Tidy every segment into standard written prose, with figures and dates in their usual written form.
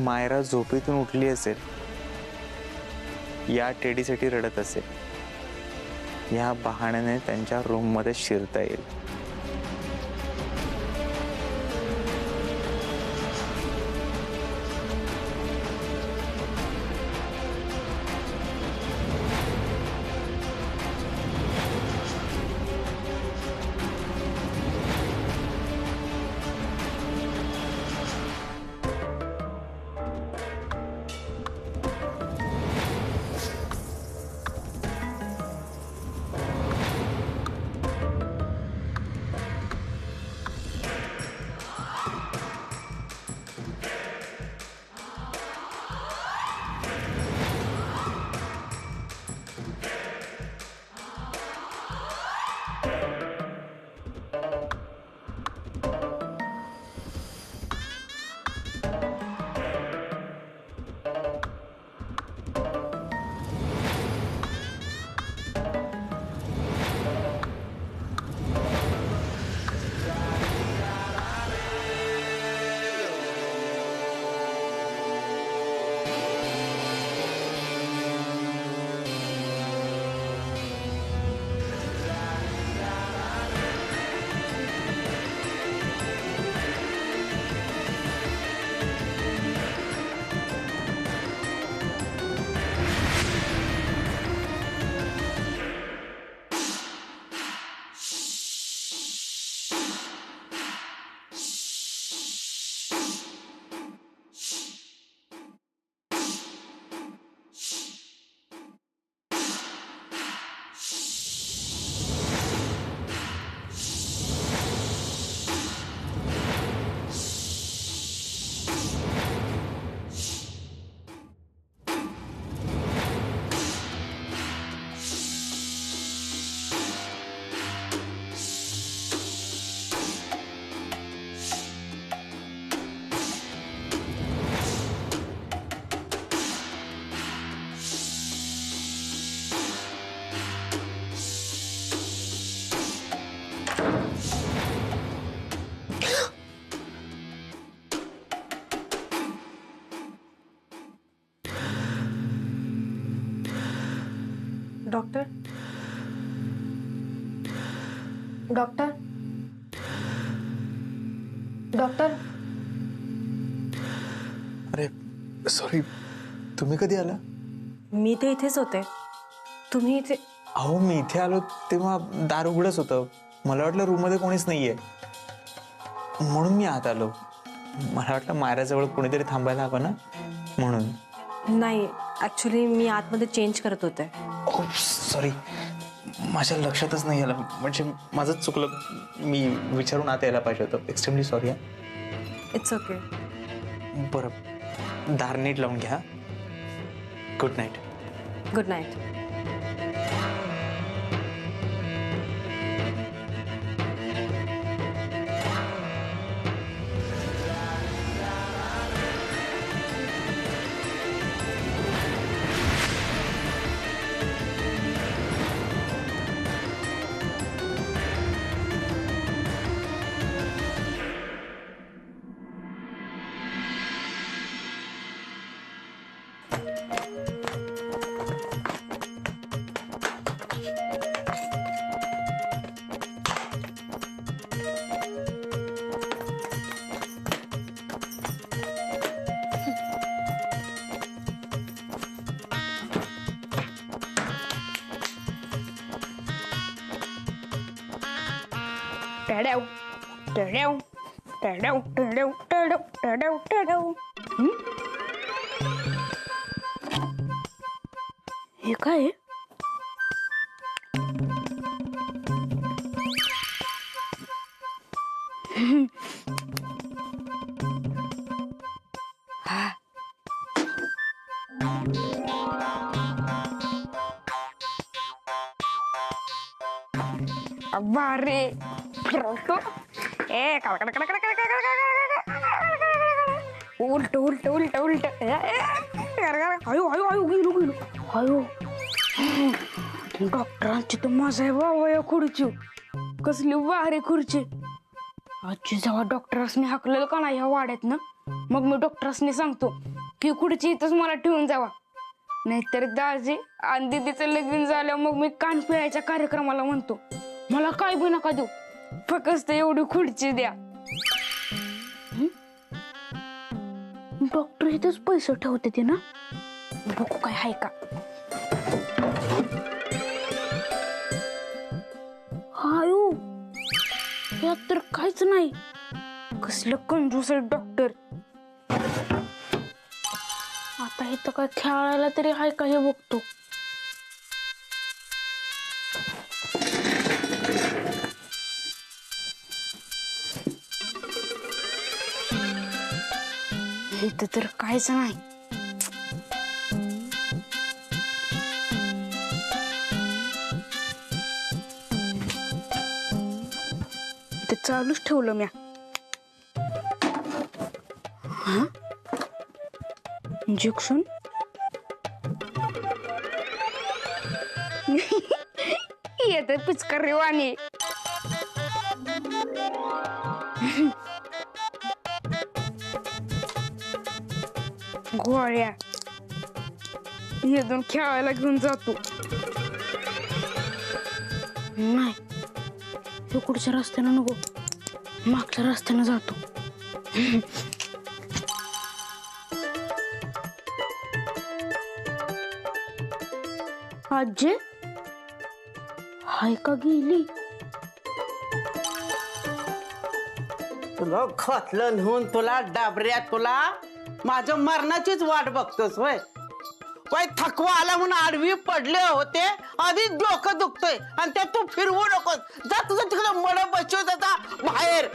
मायरा झोपेतून उठली असेल, या टेडीसाठी रडत असेल, या बहाण्याने त्यांच्या रूम मध्ये शिरता येईल. Doctor, doctor, doctor. अरे सॉरी, तुम्ही कधी आला? मी ते इथेच होते. तुम्ही इथे? अहो, मी इथे आलो तेव्हा दार उघडच होतं. मला वाटलं रूम मध्ये कोणीच नाहीये म्हणून मी आत आलो. मला वाटलं मायराजवळ कोणीतरी थांबायला हवं ना, म्हणून. नाही, ऍक्च्युली मी आतमध्ये चेंज करत होते. सॉरी, माझ्या लक्षातच नाही आलं. म्हणजे माझंच चुकलं. मी विचारून आत यायला पाहिजे होतं. Extremely sorry. It's okay. बरं, दार नीट लावून घ्या. Good night. Good night. हे काय? बारे उलट उलट उलट उलट आयो आयो आयो गेलो गेलो आयो. डॉक्टरांची तर मजा आहे बाबा या खुर्ची. कसली भारी खुर्ची. आजची जेव्हा डॉक्टरांनी हाकलेलं का नाही ह्या वाड्यात ना, मग मी डॉक्टर्सनी सांगतो की खुर्ची इथंच मला ठेवून जावा. नाहीतर दाजी आणि दीदीचं लगीन झालं मग मी कान पिळायच्या कार्यक्रमाला म्हणतो मला काय बी नका देऊ, फक्त एवढी खुर्ची द्या. डॉक्टर इथेच पैसे ठेवते ते ना, बघू काय आहे का. हायो यात तर काहीच नाही. कसलं कंजूस आहे डॉक्टर. आता इथं काय खेळायला तरी आहे का हे बघतो. इथं तर काहीच नाही. इथं चालूच ठेवलं म्या. इंजेक्शन येत पिचकारी वाणी. गोळ्या येऊन खेळायला घेऊन जातो. नाही इकडच्या रस्त्यानं नको, मागच्या रस्त्यानं जातो. आजी हाय का गेली. तुला घातलं नेऊन तुला डाबऱ्या, तुला माझ्या मरणाचीच वाट बघतोस वय. वय थकवा आला म्हणून आडवी पडले होते, आधी डोकं दुखतोय आणि त्यात तू फिरवू नकोस. जा तुझं तिकडं मड बसव जाता बाहेर.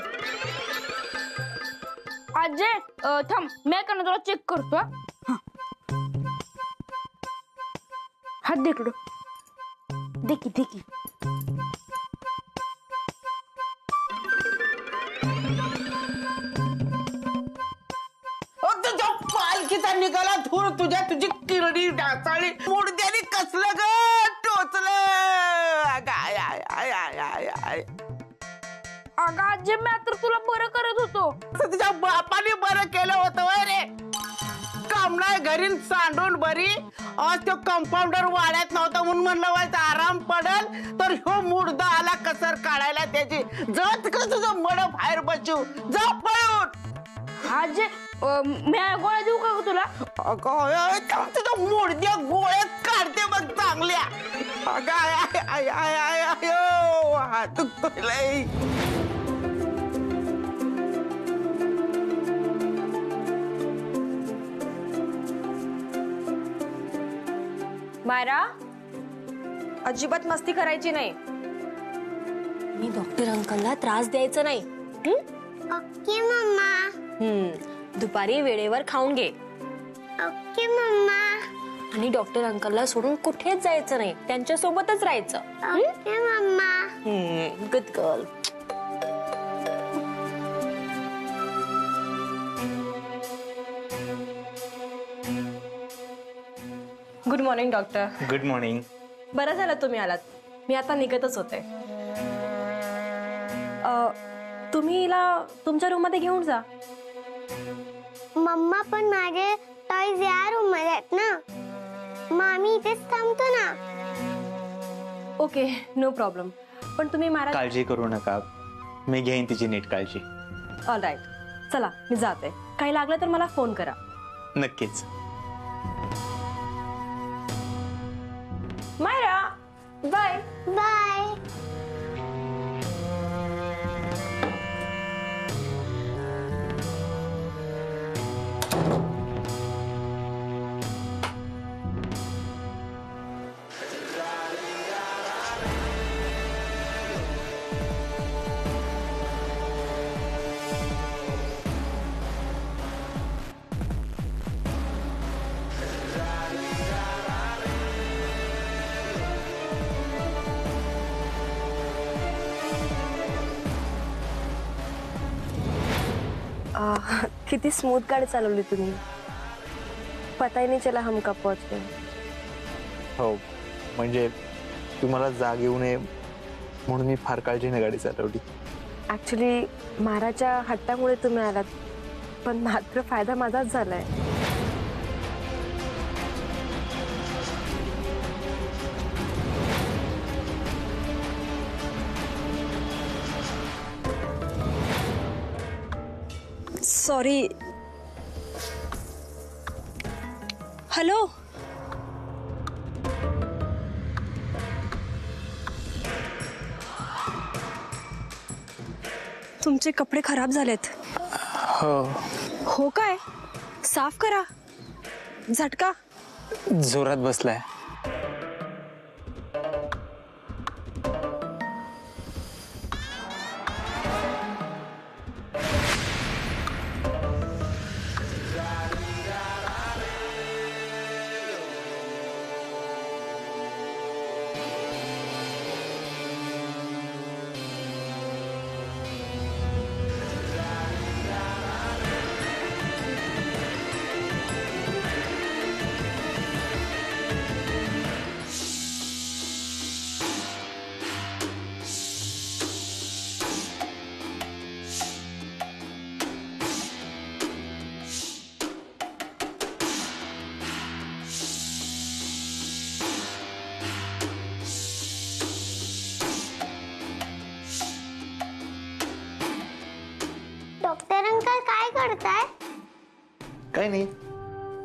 आजी थांब मी का तुला चेक करतो. हात दे इकडं. देखी देखी तुझ्या पालखीचा निघाला धूर, तुझ्या तुझी किरडी डाचाळी मुडद्याने कसलं ग टोचलं. आय आय आय आय आय आय. अगं आजी मी तर तुला बरं करत होतो. तुझ्या बापाने बरं केलं होतं वय रे. कामनाय घरी सांडून बरी. आज तो कंपाऊंडर वाड्यात नव्हता म्हणून म्हणलं व्हायचं आराम पडल, तर ह्यो मुर्दा आला कसर काढायला त्याची. जा तिकडे तुझं मड बाहेर बसू, जा पळून. आजी मी गोळ्या देऊ का ग तुला. अगं तुझ्या मुडद्या गोळ्या काढते बघ चांगल्या. अगं आय आय आय आय आय हात दुखतोय लय. मायरा अजिबात मस्ती करायची नाही. मी डॉक्टर अंकलला त्रास द्यायचा नाही. ओके मम्मा. दुपारी वेळेवर खाऊन घे. ओके मम्मा. आणि डॉक्टर अंकलला सोडून कुठेच जायचं नाही, त्यांच्या सोबतच राहायचं. ओके मम्मा. Good girl. Good morning doctor. Good morning. बरं झालं तुम्ही आलात, मी आता निघतच होते. तुम्ही हिला तुमच्या रूम मध्ये घेऊन जा. मम्मा पण माझे टॉयज या रूम मध्ये आहेत ना, मामी इथेच थांबतो ना. Okay no problem. पण तुम्ही मारा. काळजी करू नका, मी घेईन तिची नीट काळजी. All right. चला मी जाते. काही लागलं तर मला फोन करा. नक्कीच. मायरा बाय. बाय. किती स्मूथ गाडी चालवली तुम्ही. पता ही नहीं चला हम कब पहुंच गए. हो म्हणजे तुम्हाला जाग येऊ नये म्हणून मी फार काळजीने गाडी चालवली. ऍक्च्युली महाराजच्या हट्टामुळे तुम्ही आलात. पण मात्र फायदा माझाच झालाय. सॉरी. हॅलो. तुमचे कपडे खराब झालेत. हो, काय? साफ करा. झटका. जोरात बसलाय. डॉक्टर अंकल काय करताय? काही नाही,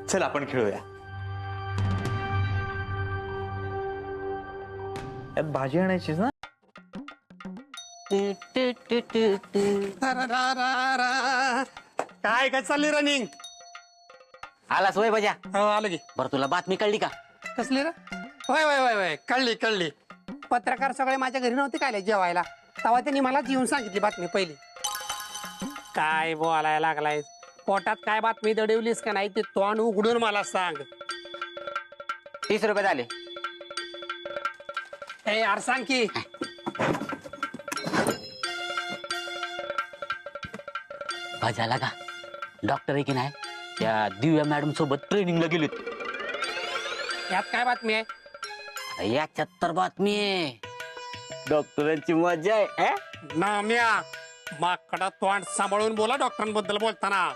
चल आपण खेळूया. यात भाजी आणायचीच ना. काय चालली रनिंग? आलास वय बजा. हो आलो की. बरं तुला बातमी कळली का? कसली रे? होय होय होय होय कळली. पत्रकार सगळे माझ्या घरी नव्हते काय जेवायला, तेव्हा त्यांनी मला येऊन सांगितली बातमी पहिली. काय बोलायला लागलाय? पोटात काय बातमी दडवलीस का नाही ते तोंड उघडून मला सांग. 30 रुपये झाले. ए यार सांग की. बजाला का डॉक्टर आहे की नाही त्या दिव्या मॅडम सोबत ट्रेनिंगला गेलेत. यात काय बातमी आहे? याच्यात तर बातमी आहे. डॉक्टरांची मजा आहे. नाम्या माकडा तोंड सांभाळून बोला डॉक्टरांबद्दल बोलताना.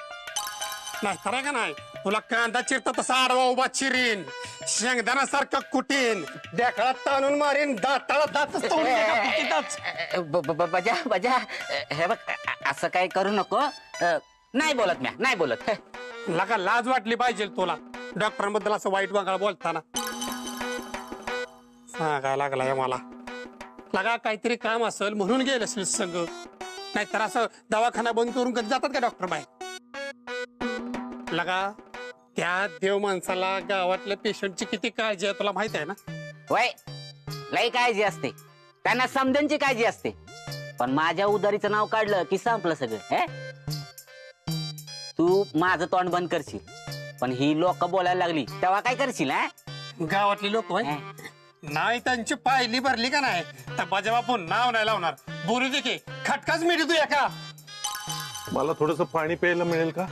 नाहीतर आहे का नाही तुला कांदा चिरता तसा आडवा उभा चिरीन, शेंगदाण्यासारखं कुटीन, डेकळात ताणून मारीन, दाताला दातच तोडून एका पिकीतच. बजा हे बघ असं काय करू नको. नाही बोलत म्या, नाही बोलत. लगा लाज वाटली पाहिजे तुला डॉक्टरांबद्दल असं वाईट वागाळ बोलताना. सांगायला लागलाय मला. लगा काहीतरी काम असेल म्हणून गेलं असेल संग, नाहीतर असं दवाखाना बंद करून कधी जातात का डॉक्टर बाहेर? लगा त्या देव माणसाला गावातल्या पेशंटची किती काळजी आहे तुला माहित आहे ना? वय लई काळजी असते त्यांना, समजांची काळजी असते. पण माझ्या उदारीचं नाव काढलं की संपलं सगळं. हे तू माझं तोंड बंद करशील, पण ही लोक बोलायला लागली तेव्हा काय करशील? गावातली लोक नाही त्यांची पायली भरली का नाही तर बाजा बापू नाव नाही लावणार. बोलू दे की खटकाच मिळू तू एका. मला थोडस पाणी प्यायला मिळेल का?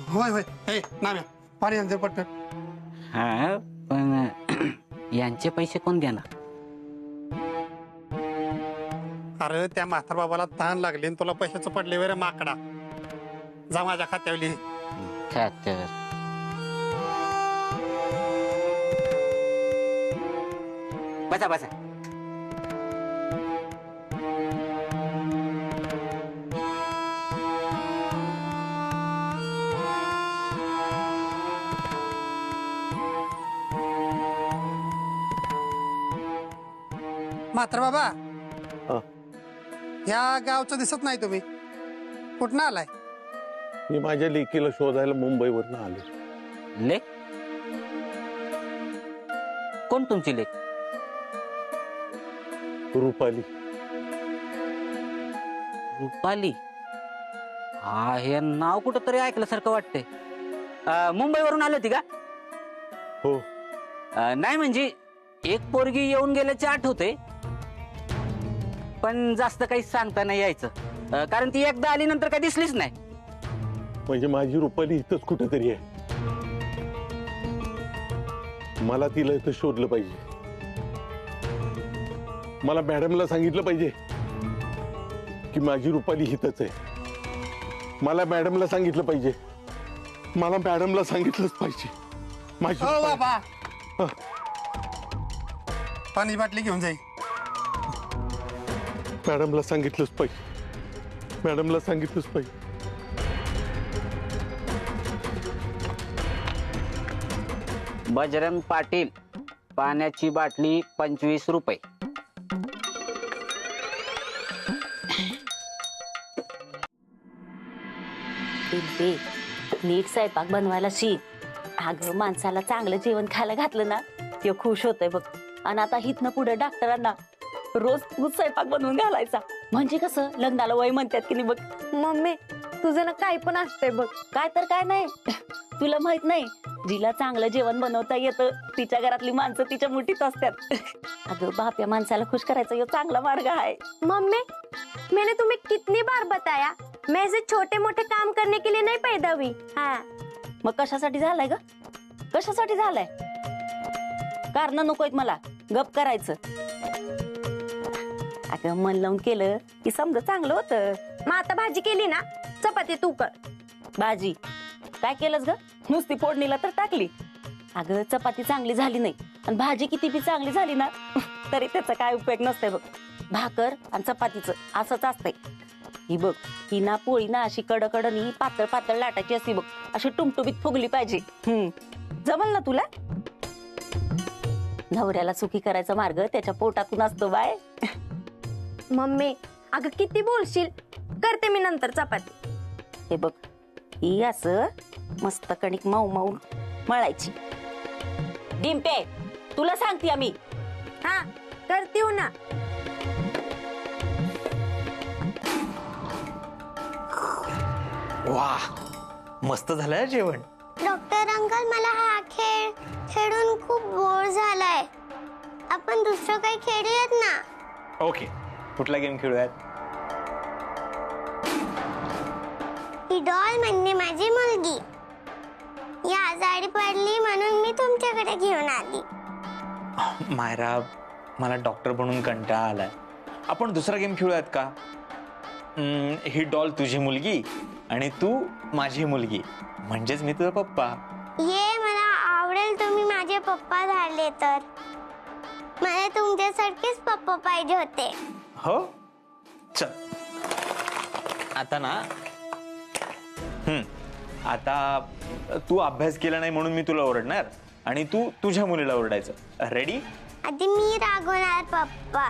होय होय. हे नाम्या पाणी आणते पटकन. हा पण यांचे पैसे कोण देणार? अरे त्या म्हातार बाबाला ताण लागली आणि तुला पैशाचं पडले वे रे माकडा. जा माझ्या खात्यावर लिही. खात्यावर बसा बसा. म्हातार बाबा हा. या गावचं दिसत नाही तुम्ही, कुठनं आलाय? मी माझ्या लेकीला शोधायला मुंबईवरनं आले. लेख कोण तुमची लेख? रुपाली. रुपाली? हा हे नाव कुठं तरी ऐकल्यासारखं वाटतंय. मुंबईवरून आली होती का? हो. नाही म्हणजे एक पोरगी येऊन गेल्याचे आठवते, पण जास्त काही सांगता नाही यायचं. कारण ती एकदा आली नंतर काही दिसलीच नाही. म्हणजे माझी रुपाली इथंच कुठेतरी आहे. मला तिला इथं शोधलं पाहिजे. मला मॅडमला सांगितलं पाहिजे की माझी रुपाली इथंच आहे. मला मॅडमला सांगितलं पाहिजे, मला मॅडमला सांगितलंच पाहिजे. माझी हो बाबा, पाणी बाटली घेऊन जाई. मॅडमला सांगितलंच पाहिजे, मॅडमला सांगितलंच पाहिजे. बजरंग पाटील, पाण्याची बाटली 25 रुपये. पिंपे, नीट स्वयंपाक बनवायला शिक. अगं माणसाला चांगलं जेवण खायला घातलं ना ते खुश होतंय बघ. आणि आता हिथनं पुढे डॉक्टरांना रोज तूच स्वयंपाक बनवून घालायचा. म्हणजे कसं लग्नाला वय म्हणतात की नाही बघ. मम्मी तुझं ना काही पण असतंय बघ. काय तर काय नाही, तुला माहित नाही, जिला चांगलं जेवण बनवता येतं तिच्या घरातली माणसं तिच्या मुठीत असतात. अगं बाप, या माणसाला खुश करायचा यो चांगला मार्ग आहे. मम्मी मैंने तुम्हें कितनी बार बताया मैं ऐसे छोटे मोटे काम करने के लिए नहीं पैदा हुई. हाँ, मग कशासाठी झालाय ग? कशासाठी झालाय? कारण नकोयत मला, गप करायचं. अगं मन लावून केलं की समजा चांगलं होतं. मग आता भाजी केली ना, चपाती तू कर. भाजी काय केलंस ग? नुसती फोडणीला तर टाकली. अगं चपाती चांगली झाली नाही आणि भाजी किती बी चांगली झाली ना तरी त्याचा काय उपयोग नसतंय बघ. भाकर आणि चपातीचं असंच असतंय. ही बघ, ही ना पोळी ना अशी कडकडनी पातळ पातळ लाटायची असती बघ, अशी टुमटुमीत फुगली पाहिजे. जमल ना तुला? नवऱ्याला सुखी करायचा मार्ग त्याच्या पोटातून असतो बाय. मम्मी अगं किती बोलशील, करते मी नंतर चपाती. हे बघ, ही असं मस्त कणिक मऊ मऊ मळायची. डिंपे, तुला सांगते आम्ही. हा करते हो ना. वा, मस्त झालंय जेवण. डॉक्टर अंकल मला हा खेळ खेळून खूप बोर झालाय. आपण दुसरं काही खेळूयात ना. ओके, कुठला गेम खेळूयात? ही डॉल म्हणजे माझी मुलगी. ही आजारी पडली म्हणून मी तुमच्याकडे घेऊन आली. मायरा, मला डॉक्टर बनून कंटाळा आलाय. आपण दुसरा गेम खेळूयात का? ही डॉल तुझी मुलगी आणि तू माझी मुलगी, म्हणजेच मी तुझा पप्पा. ये, मला आवडेल तुम्ही माझे पप्पा झाले तर. मला तुमच्यासारखेच पप्पा पाहिजे होते. हो, चल आता ना. आता तू अभ्यास केला नाही म्हणून मी तुला ओरडणार आणि तू तुझ्या मुलीला ओरडायचं. रेडी? आधी मी रागवणार पप्पा.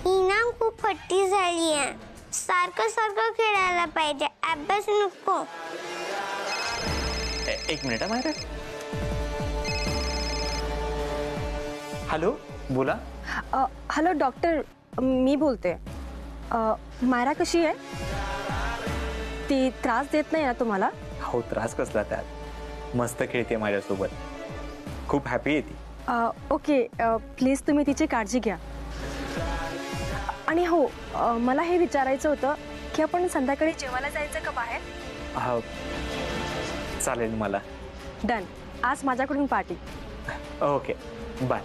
ही ना खूप फट्टी झाली आहे. सारखं सारखं खेळायला पाहिजे, अभ्यास नको. एक मिनिट मायरा. हॅलो, बोला. हॅलो डॉक्टर, मी बोलते. मायरा कशी आहे? ती त्रास देत नाही ना तुम्हाला? हो, त्रास कसला त्यात, मस्त खेळते माझ्यासोबत, खूप हॅपी आहे ती. ओके, प्लीज तुम्ही तिची काळजी घ्या. आणि हो, मला हे विचारायचं होतं की आपण संध्याकाळी जेवायला जायचं का बाहेर? हा, चालेल मला. डन, आज माझ्याकडून पार्टी. Okay, bye.